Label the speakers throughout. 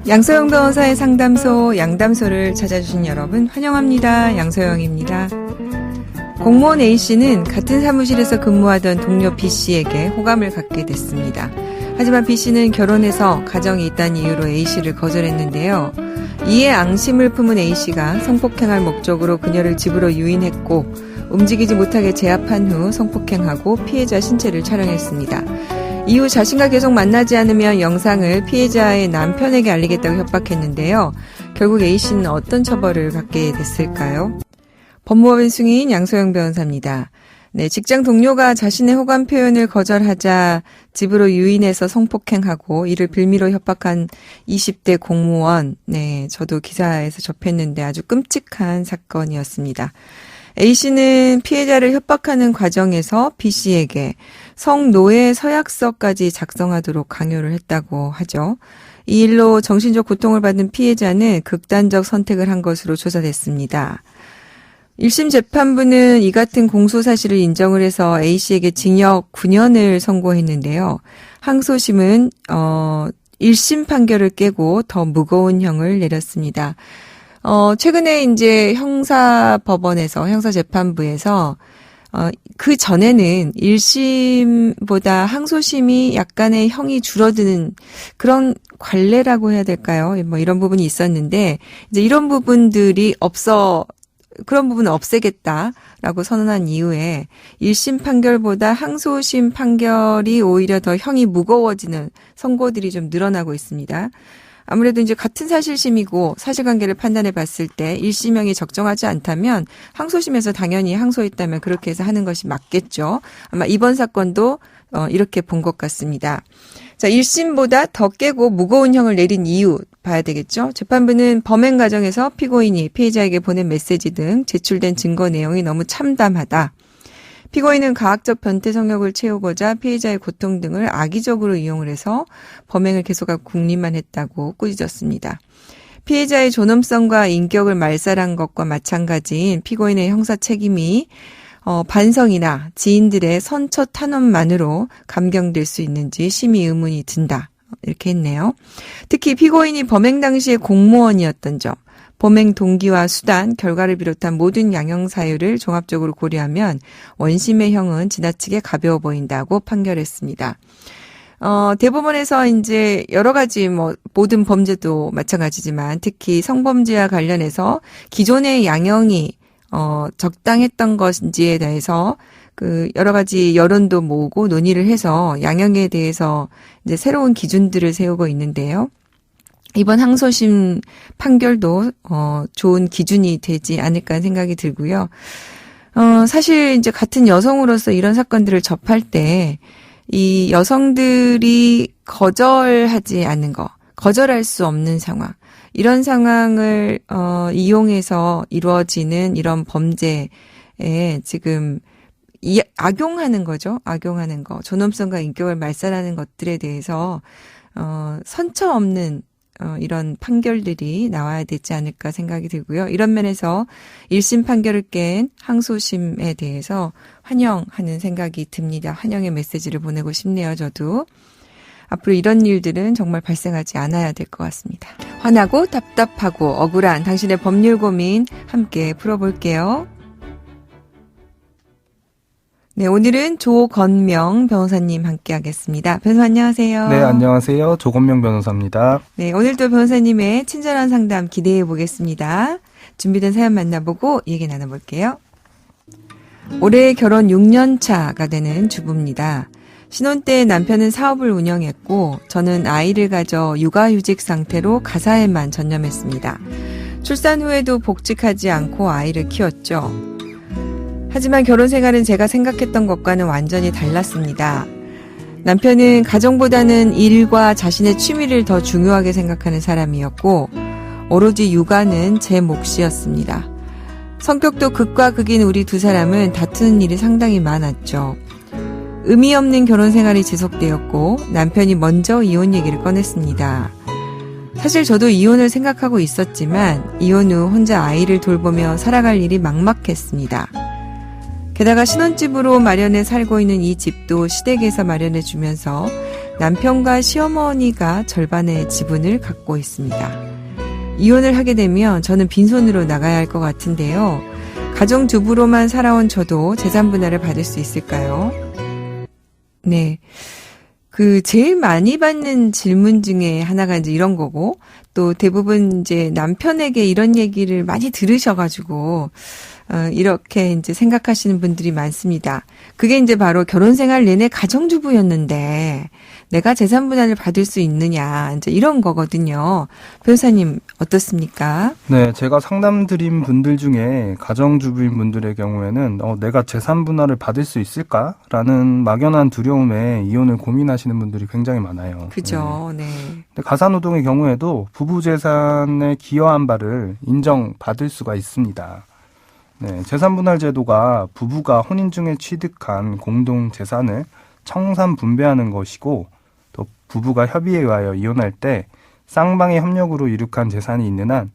Speaker 1: 양소영 변호사의 상담소 양담소를 찾아주신 여러분 환영합니다. 양소영입니다. 공무원 A씨는 같은 사무실에서 근무하던 동료 B씨에게 호감을 갖게 됐습니다. 하지만 B씨는 결혼해서 가정이 있다는 이유로 A씨를 거절했는데요. 이에 앙심을 품은 A씨가 성폭행할 목적으로 그녀를 집으로 유인했고 움직이지 못하게 제압한 후 성폭행하고 피해자 신체를 촬영했습니다. 이후 자신과 계속 만나지 않으면 영상을 피해자의 남편에게 알리겠다고 협박했는데요. 결국 A씨는 어떤 처벌을 받게 됐을까요? 법무법인 승인 양소영 변호사입니다. 네, 직장 동료가 자신의 호감 표현을 거절하자 집으로 유인해서 성폭행하고 이를 빌미로 협박한 20대 공무원. 네, 저도 기사에서 접했는데 아주 끔찍한 사건이었습니다. A씨는 피해자를 협박하는 과정에서 B씨에게 성노예 서약서까지 작성하도록 강요를 했다고 하죠. 이 일로 정신적 고통을 받은 피해자는 극단적 선택을 한 것으로 조사됐습니다. 1심 재판부는 이 같은 공소 사실을 인정을 해서 A씨에게 징역 9년을 선고했는데요. 항소심은 1심 판결을 깨고 더 무거운 형을 내렸습니다. 최근에 이제 형사재판부에서 그 전에는 1심보다 항소심이 약간의 형이 줄어드는 그런 관례라고 해야 될까요? 뭐 이런 부분이 있었는데 이제 이런 부분들이 그런 부분을 없애겠다라고 선언한 이후에 1심 판결보다 항소심 판결이 오히려 더 형이 무거워지는 선고들이 좀 늘어나고 있습니다. 아무래도 이제 같은 사실심이고 사실관계를 판단해 봤을 때 1심형이 적정하지 않다면 항소심에서 당연히 항소했다면 그렇게 해서 하는 것이 맞겠죠. 아마 이번 사건도 이렇게 본 것 같습니다. 자, 1심보다 더 깨고 무거운 형을 내린 이유 봐야 되겠죠. 재판부는 범행 과정에서 피고인이 피해자에게 보낸 메시지 등 제출된 증거 내용이 너무 참담하다. 피고인은 과학적 변태 성욕을 채우고자 피해자의 고통 등을 악의적으로 이용을 해서 범행을 계속하고 궁리만 했다고 꾸짖었습니다. 피해자의 존엄성과 인격을 말살한 것과 마찬가지인 피고인의 형사 책임이 반성이나 지인들의 선처 탄원만으로 감경될 수 있는지 심히 의문이 든다. 이렇게 했네요. 특히 피고인이 범행 당시에 공무원이었던 점, 범행 동기와 수단, 결과를 비롯한 모든 양형 사유를 종합적으로 고려하면 원심의 형은 지나치게 가벼워 보인다고 판결했습니다. 대법원에서 이제 여러 가지 모든 범죄도 마찬가지지만 특히 성범죄와 관련해서 기존의 양형이 적당했던 것인지에 대해서 여러 가지 여론도 모으고 논의를 해서 양형에 대해서 이제 새로운 기준들을 세우고 있는데요. 이번 항소심 판결도 좋은 기준이 되지 않을까 생각이 들고요. 사실 이제 같은 여성으로서 이런 사건들을 접할 때 이 여성들이 거절하지 않는 거, 거절할 수 없는 상황, 이런 상황을 이용해서 이루어지는 이런 범죄에 지금 악용하는 거죠. 악용하는 거, 존엄성과 인격을 말살하는 것들에 대해서 선처 없는 이런 판결들이 나와야 되지 않을까 생각이 들고요. 이런 면에서 1심 판결을 깬 항소심에 대해서 환영하는 생각이 듭니다. 환영의 메시지를 보내고 싶네요, 저도. 앞으로 이런 일들은 정말 발생하지 않아야 될 것 같습니다. 화나고 답답하고 억울한 당신의 법률 고민 함께 풀어볼게요. 네, 오늘은 조건명 변호사님 함께 하겠습니다. 변호사 안녕하세요.
Speaker 2: 네, 안녕하세요. 조건명 변호사입니다.
Speaker 1: 네, 오늘도 변호사님의 친절한 상담 기대해 보겠습니다. 준비된 사연 만나보고 얘기 나눠볼게요. 올해 결혼 6년 차가 되는 주부입니다. 신혼 때 남편은 사업을 운영했고 저는 아이를 가져 육아휴직 상태로 가사에만 전념했습니다. 출산 후에도 복직하지 않고 아이를 키웠죠. 하지만 결혼 생활은 제가 생각했던 것과는 완전히 달랐습니다. 남편은 가정보다는 일과 자신의 취미를 더 중요하게 생각하는 사람이었고 오로지 육아는 제 몫이었습니다. 성격도 극과 극인 우리 두 사람은 다투는 일이 상당히 많았죠. 의미 없는 결혼 생활이 지속되었고 남편이 먼저 이혼 얘기를 꺼냈습니다. 사실 저도 이혼을 생각하고 있었지만 이혼 후 혼자 아이를 돌보며 살아갈 일이 막막했습니다. 게다가 신혼집으로 마련해 살고 있는 이 집도 시댁에서 마련해 주면서 남편과 시어머니가 절반의 지분을 갖고 있습니다. 이혼을 하게 되면 저는 빈손으로 나가야 할 것 같은데요. 가정주부로만 살아온 저도 재산 분할을 받을 수 있을까요? 네. 제일 많이 받는 질문 중에 하나가 이제 이런 거고, 또 대부분 이제 남편에게 이런 얘기를 많이 들으셔가지고, 이렇게 이제 생각하시는 분들이 많습니다. 그게 이제 바로 결혼 생활 내내 가정주부였는데, 내가 재산 분할을 받을 수 있느냐, 이제 이런 거거든요. 변호사님, 어떻습니까?
Speaker 2: 네, 제가 상담 드린 분들 중에 가정주부인 분들의 경우에는 내가 재산 분할을 받을 수 있을까라는 막연한 두려움에 이혼을 고민하시는 분들이 굉장히 많아요.
Speaker 1: 그죠, 네.
Speaker 2: 근데 가사노동의 경우에도 부부 재산에 기여한 바를 인정받을 수가 있습니다. 네, 재산 분할 제도가 부부가 혼인 중에 취득한 공동 재산을 청산 분배하는 것이고, 또 부부가 협의에 의하여 이혼할 때 쌍방의 협력으로 이룩한 재산이 있는 한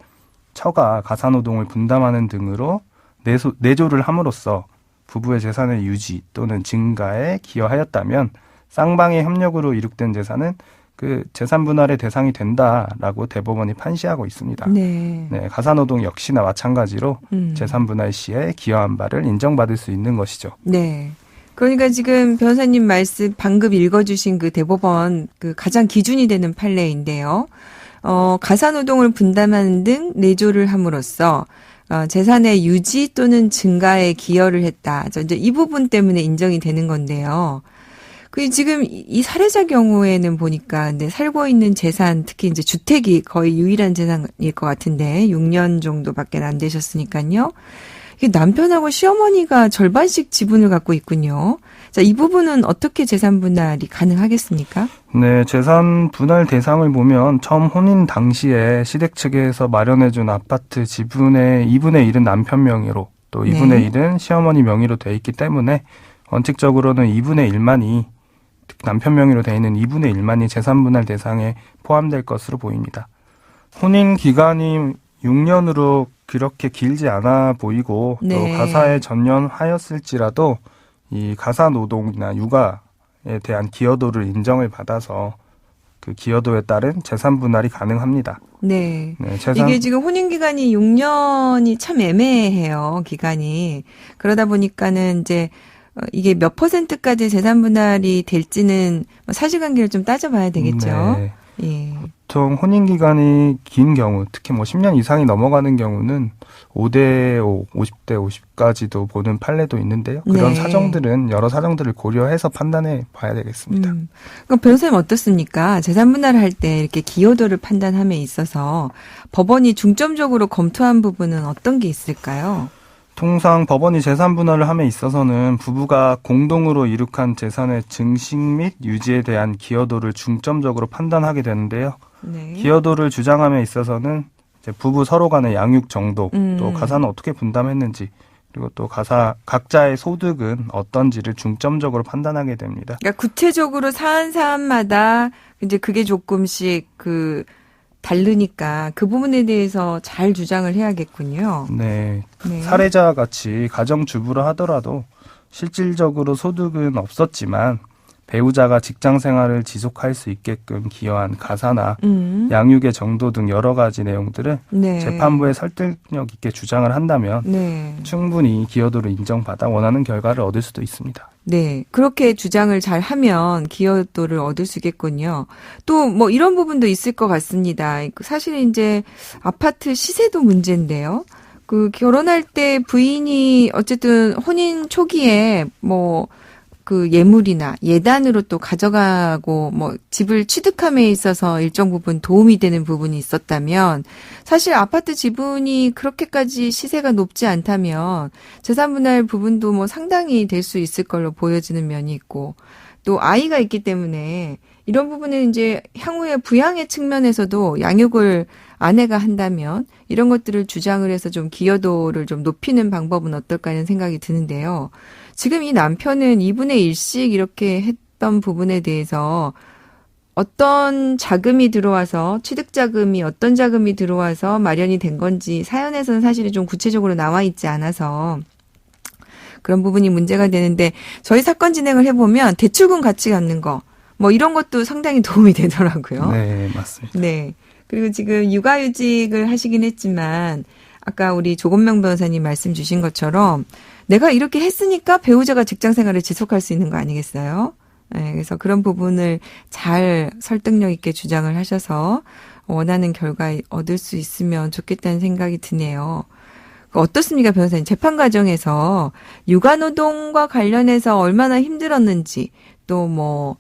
Speaker 2: 처가 가사노동을 분담하는 등으로 내조를 함으로써 부부의 재산의 유지 또는 증가에 기여하였다면 쌍방의 협력으로 이룩된 재산은 그 재산 분할의 대상이 된다라고 대법원이 판시하고 있습니다.
Speaker 1: 네.
Speaker 2: 네, 가사노동 역시나 마찬가지로 재산 분할 시에 기여한 바를 인정받을 수 있는 것이죠.
Speaker 1: 네. 그러니까 지금 변호사님 말씀 방금 읽어주신 그 대법원 가장 기준이 되는 판례인데요. 가사노동을 분담하는 등 내조를 함으로써 재산의 유지 또는 증가에 기여를 했다. 이제 이 부분 때문에 인정이 되는 건데요. 지금 이 사례자 경우에는 보니까 근데 살고 있는 재산, 특히 이제 주택이 거의 유일한 재산일 것 같은데 6년 정도밖에 안 되셨으니까요. 남편하고 시어머니가 절반씩 지분을 갖고 있군요. 자, 이 부분은 어떻게 재산 분할이 가능하겠습니까?
Speaker 2: 네, 재산 분할 대상을 보면 처음 혼인 당시에 시댁 측에서 마련해준 아파트 지분의 2분의 1은 남편 명의로 또 2분의 1은 시어머니 명의로 돼 있기 때문에 원칙적으로는 2분의 1만이 남편 명의로 돼 있는 2분의 1만이 재산 분할 대상에 포함될 것으로 보입니다. 혼인 기간이 6년으로 그렇게 길지 않아 보이고 또 가사에 전념하였을지라도 이 가사 노동이나 육아에 대한 기여도를 인정을 받아서 그 기여도에 따른 재산 분할이 가능합니다.
Speaker 1: 네. 이게 지금 혼인 기간이 6년이 참 애매해요. 기간이. 그러다 보니까는 이제 이게 몇 %까지 재산 분할이 될지는 사실관계를 좀 따져봐야 되겠죠.
Speaker 2: 네.
Speaker 1: 예.
Speaker 2: 보통 혼인 기간이 긴 경우, 특히 10년 이상이 넘어가는 경우는 5대5, 50대 50까지도 보는 판례도 있는데요. 그런 사정들은 여러 사정들을 고려해서 판단해 봐야 되겠습니다.
Speaker 1: 그럼 변호사님 어떻습니까? 재산 분할을 할 때 이렇게 기여도를 판단함에 있어서 법원이 중점적으로 검토한 부분은 어떤 게 있을까요?
Speaker 2: 통상 법원이 재산 분할을 함에 있어서는 부부가 공동으로 이룩한 재산의 증식 및 유지에 대한 기여도를 중점적으로 판단하게 되는데요.
Speaker 1: 네.
Speaker 2: 기여도를 주장함에 있어서는 이제 부부 서로 간의 양육 정도, 또 가사는 어떻게 분담했는지, 그리고 또 각자의 소득은 어떤지를 중점적으로 판단하게 됩니다.
Speaker 1: 그러니까 구체적으로 사안마다 이제 그게 조금씩 다르니까 그 부분에 대해서 잘 주장을 해야겠군요.
Speaker 2: 네. 사례자 같이 가정주부라 하더라도 실질적으로 소득은 없었지만 배우자가 직장 생활을 지속할 수 있게끔 기여한 가사나 양육의 정도 등 여러 가지 내용들을 재판부에 설득력 있게 주장을 한다면 충분히 기여도를 인정받아 원하는 결과를 얻을 수도 있습니다.
Speaker 1: 네. 그렇게 주장을 잘 하면 기여도를 얻을 수 있겠군요. 또 이런 부분도 있을 것 같습니다. 사실 이제 아파트 시세도 문제인데요. 결혼할 때 부인이 어쨌든 혼인 초기에 예물이나 예단으로 또 가져가고 집을 취득함에 있어서 일정 부분 도움이 되는 부분이 있었다면 사실 아파트 지분이 그렇게까지 시세가 높지 않다면 재산 분할 부분도 상당히 될 수 있을 걸로 보여지는 면이 있고 또 아이가 있기 때문에 이런 부분은 이제 향후에 부양의 측면에서도 양육을 아내가 한다면 이런 것들을 주장을 해서 좀 기여도를 좀 높이는 방법은 어떨까 하는 생각이 드는데요. 지금 이 남편은 2분의 1씩 이렇게 했던 부분에 대해서 어떤 자금이 들어와서 취득자금이 어떤 자금이 들어와서 마련이 된 건지 사연에서는 사실은 좀 구체적으로 나와 있지 않아서 그런 부분이 문제가 되는데 저희 사건 진행을 해보면 대출금 같이 갖는 거 뭐 이런 것도 상당히 도움이 되더라고요.
Speaker 2: 네, 맞습니다.
Speaker 1: 네. 그리고 지금 육아휴직을 하시긴 했지만 아까 우리 조건명 변호사님 말씀 주신 것처럼 내가 이렇게 했으니까 배우자가 직장 생활을 지속할 수 있는 거 아니겠어요? 네, 그래서 그런 부분을 잘 설득력 있게 주장을 하셔서 원하는 결과 얻을 수 있으면 좋겠다는 생각이 드네요. 어떻습니까, 변호사님? 재판 과정에서 육아노동과 관련해서 얼마나 힘들었는지, 또 뭐,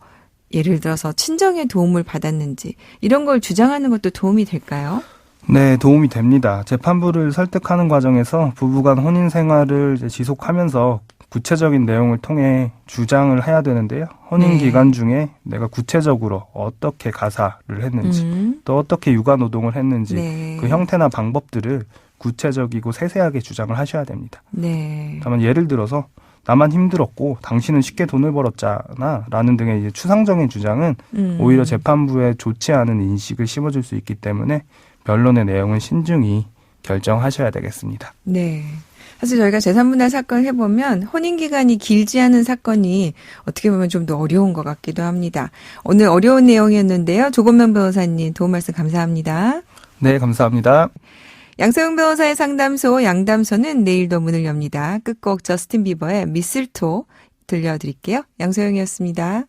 Speaker 1: 예를 들어서 친정의 도움을 받았는지, 이런 걸 주장하는 것도 도움이 될까요?
Speaker 2: 네, 도움이 됩니다. 재판부를 설득하는 과정에서 부부간 혼인 생활을 이제 지속하면서 구체적인 내용을 통해 주장을 해야 되는데요. 혼인
Speaker 1: 네.
Speaker 2: 기간 중에 내가 구체적으로 어떻게 가사를 했는지, 또 어떻게 육아 노동을 했는지,
Speaker 1: 네.
Speaker 2: 그 형태나 방법들을 구체적이고 세세하게 주장을 하셔야 됩니다.
Speaker 1: 네.
Speaker 2: 다만 예를 들어서 나만 힘들었고 당신은 쉽게 돈을 벌었잖아 라는 등의 이제 추상적인 주장은 오히려 재판부에 좋지 않은 인식을 심어줄 수 있기 때문에 변론의 내용은 신중히 결정하셔야 되겠습니다.
Speaker 1: 네. 사실 저희가 재산분할 사건 해보면 혼인기간이 길지 않은 사건이 어떻게 보면 좀 더 어려운 것 같기도 합니다. 오늘 어려운 내용이었는데요. 조건명 변호사님 도움 말씀 감사합니다.
Speaker 2: 네, 감사합니다.
Speaker 1: 양소영 변호사의 상담소 양담소는 내일도 문을 엽니다. 끝곡 저스틴 비버의 미슬토 들려드릴게요. 양소영이었습니다.